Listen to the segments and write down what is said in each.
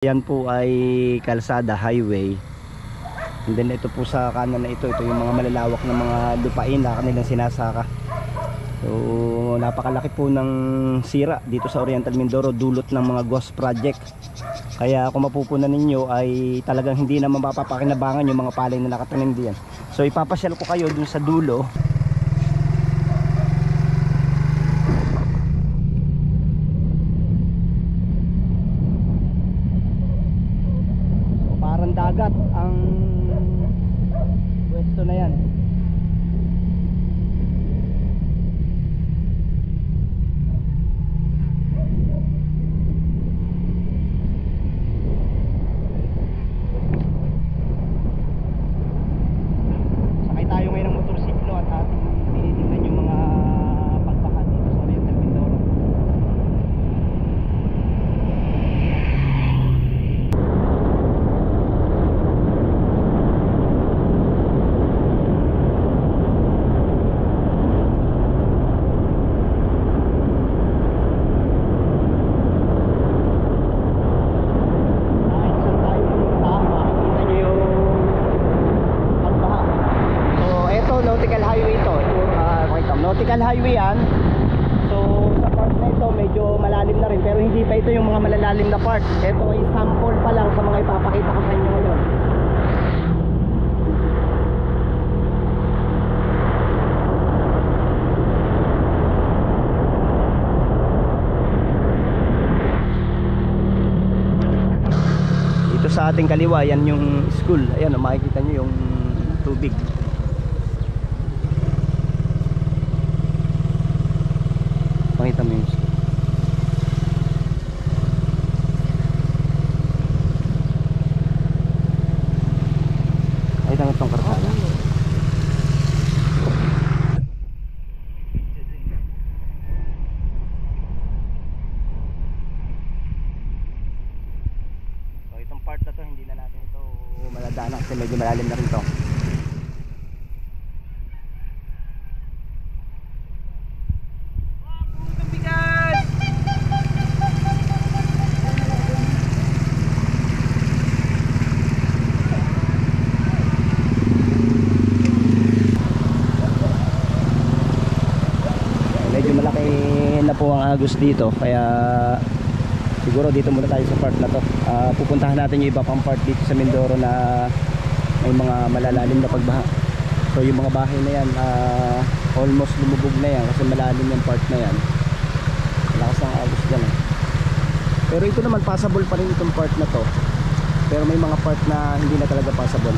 Yan po ay kalsada, highway. And then ito po sa kanan na ito yung mga malalawak na mga lupain na kanilang sinasaka. So napakalaki po ng sira dito sa Oriental Mindoro, dulot ng mga ghost project. Kaya kung mapupunan ninyo ay talagang hindi na mapapakinabangan yung mga palay na nakatanim diyan. So ipapasyal ko kayo dun sa dulo. Parang dagat ang pwesto na yan. Sakay tayo ngayon ng motorsiklo at ating tinitingnan yung mga pagbaha dito sa Oriental Mindoro. Nautical highway ito. Nautical highway yan. So sa part na ito medyo malalim na rin, pero hindi pa ito yung mga malalalim na part. Ito ay sample pa lang sa mga ipapakita ko sa inyo ngayon. Dito sa ating kaliwa yan yung school. Ayan, makikita nyo yung tubig. Pakita mo yung ay tangat tong karsada. So itong part na to hindi na natin ito maladaanan kasi medyo malalim na rin to. Medyo malaki na po ang agos dito, kaya siguro dito muna tayo sa part na to. Pupuntahan natin yung iba pang part dito sa Mindoro na may mga malalalim na pagbaha. So yung mga bahay na yan almost lumubog na yan kasi malalim yung part na yan. Malakas ang agos dyan eh. Pero ito naman passable pa rin itong part na to, pero may mga part na hindi na talaga passable.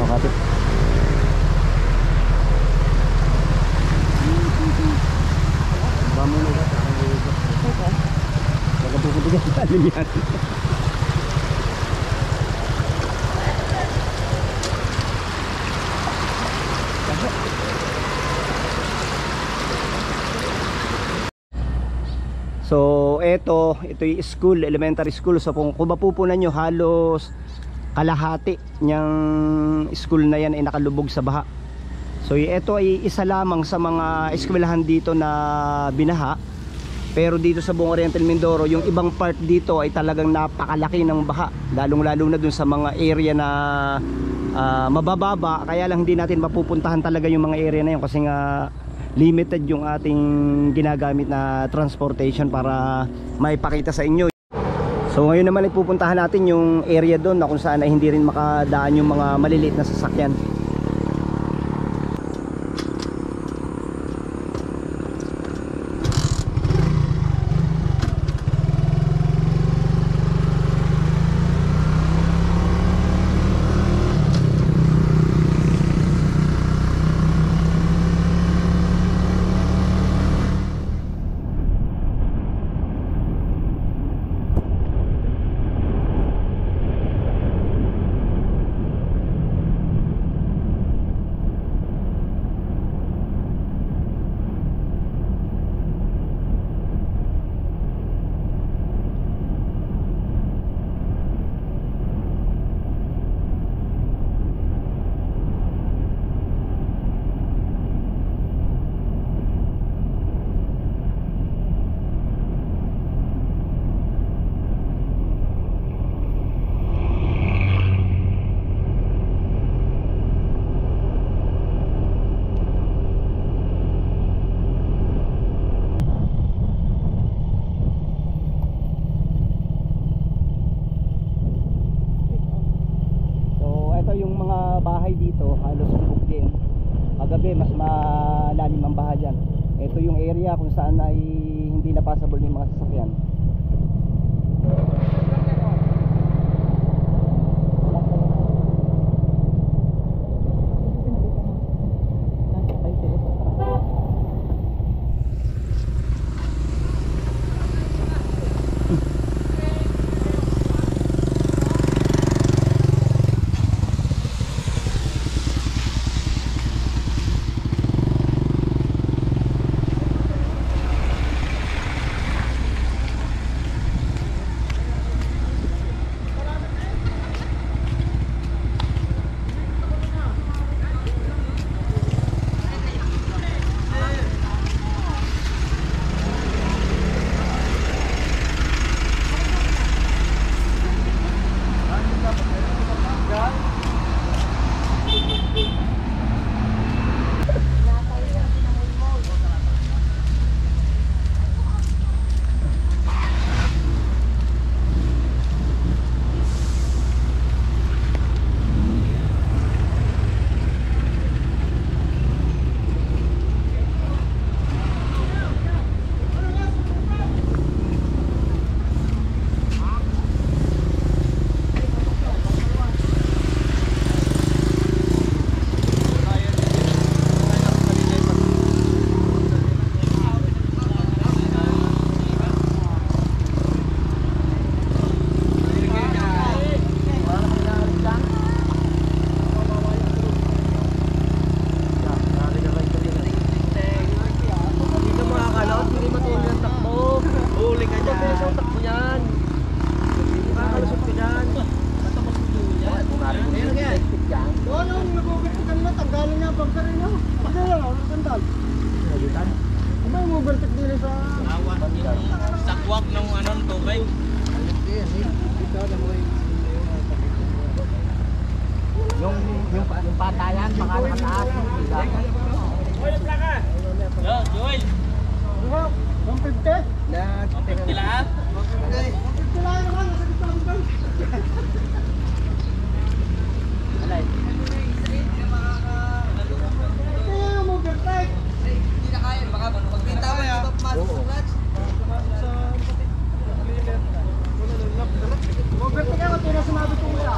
Kapit. Vamos na ba? Okay. Nagpupunta sa talim yan. So ito yung school, elementary school. So kung mapupunan nyo, halos kalahati niyang school na yan ay nakalubog sa baha. So ito ay isa lamang sa mga eskwelahan dito na binaha. Pero dito sa buong Oriental Mindoro, yung ibang part dito ay talagang napakalaki ng baha, lalong-lalo na dun sa mga area na mabababa. Kaya lang hindi natin mapupuntahan talaga yung mga area na yun kasi nga limited yung ating ginagamit na transportation para maipakita sa inyo. So ngayon naman ay pupuntahan natin yung area doon na kung saan ay hindi rin makadaan yung mga maliliit na sasakyan. saan ay hindi na passable yung mga sasakyan. Sakwak ng anong tubig. Yung patayan, baka nakataas. Yo, Joel. 150? Pila ha? Hindi na kaya, baka magbenta mo yung pasok sa clutch. Overtake ako, tira sumabi ko mula.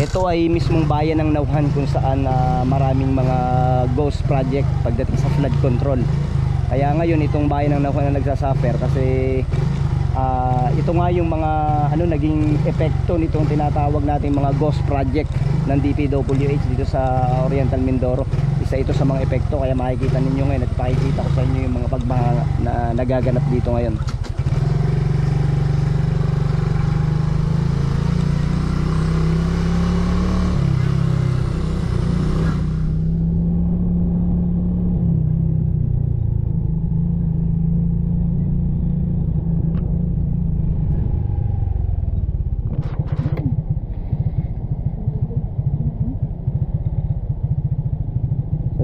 Ito ay mismong bayan ng Nauhan kung saan maraming mga ghost project pagdating sa flood control. Kaya ngayon itong bayan ng Nauhan na nagsasuffer kasi ito nga yung mga naging epekto nitong tinatawag nating mga ghost project ng DPWH dito sa Oriental Mindoro. Isa ito sa mga epekto, kaya makikita ninyo ngayon at pakikita ko sa inyo yung mga pagbaha na nagaganap dito ngayon.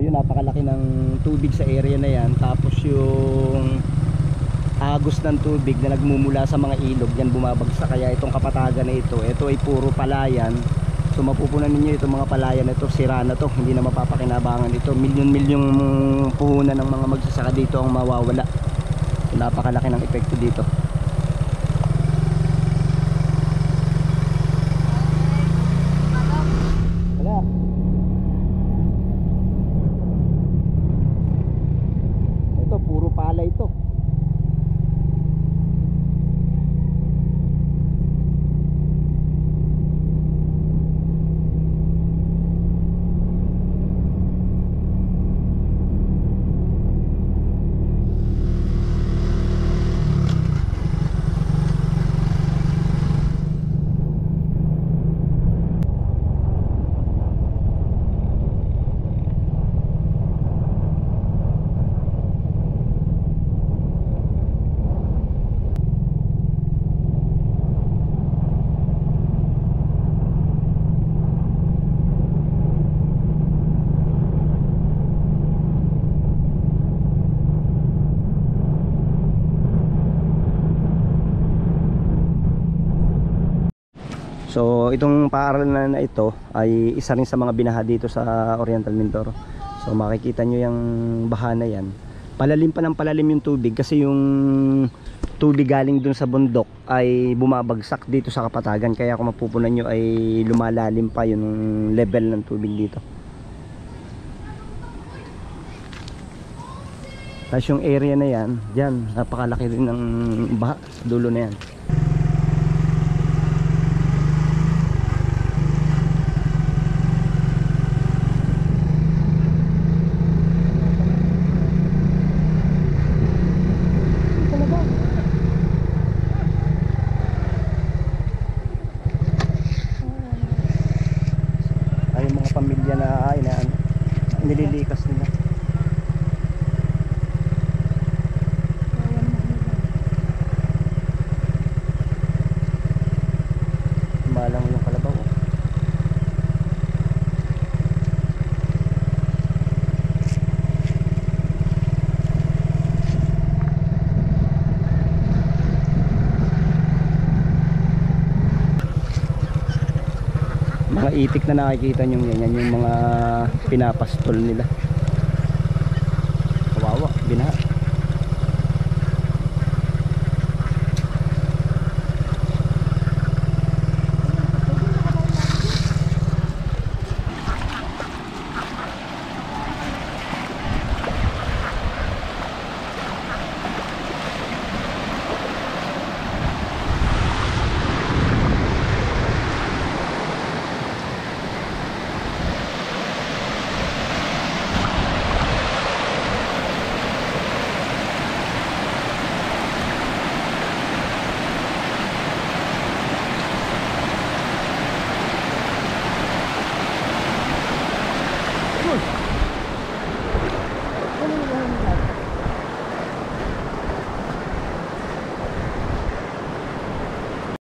Napakalaki ng tubig sa area na yan, tapos yung agos ng tubig na nagmumula sa mga ilog yan bumabagsak, kaya itong kapatagan na ito ay puro palayan. So mapupunan ninyo itong mga palayan na ito, sira na to, hindi na mapapakinabangan ito. Milyon-milyong puhunan ng mga magsasaka dito ang mawawala. So, napakalaki ng epekto dito. Wala. Ito puro pala ito. So itong paaralan na ito ay isa rin sa mga binaha dito sa Oriental Mindoro. So makikita nyo yung baha na yan. Palalim pa ng palalim yung tubig kasi yung tubig galing dun sa bundok ay bumabagsak dito sa kapatagan. Kaya kung mapupunan nyo ay lumalalim pa yung level ng tubig dito. Tapos yung area na yan, dyan napakalaki rin ng baha sa dulo na yan. Pamilya na nililikas nila. Malang yung kalabaw. Mga itik na nakikita nyo yan, yung mga pinapastol nila.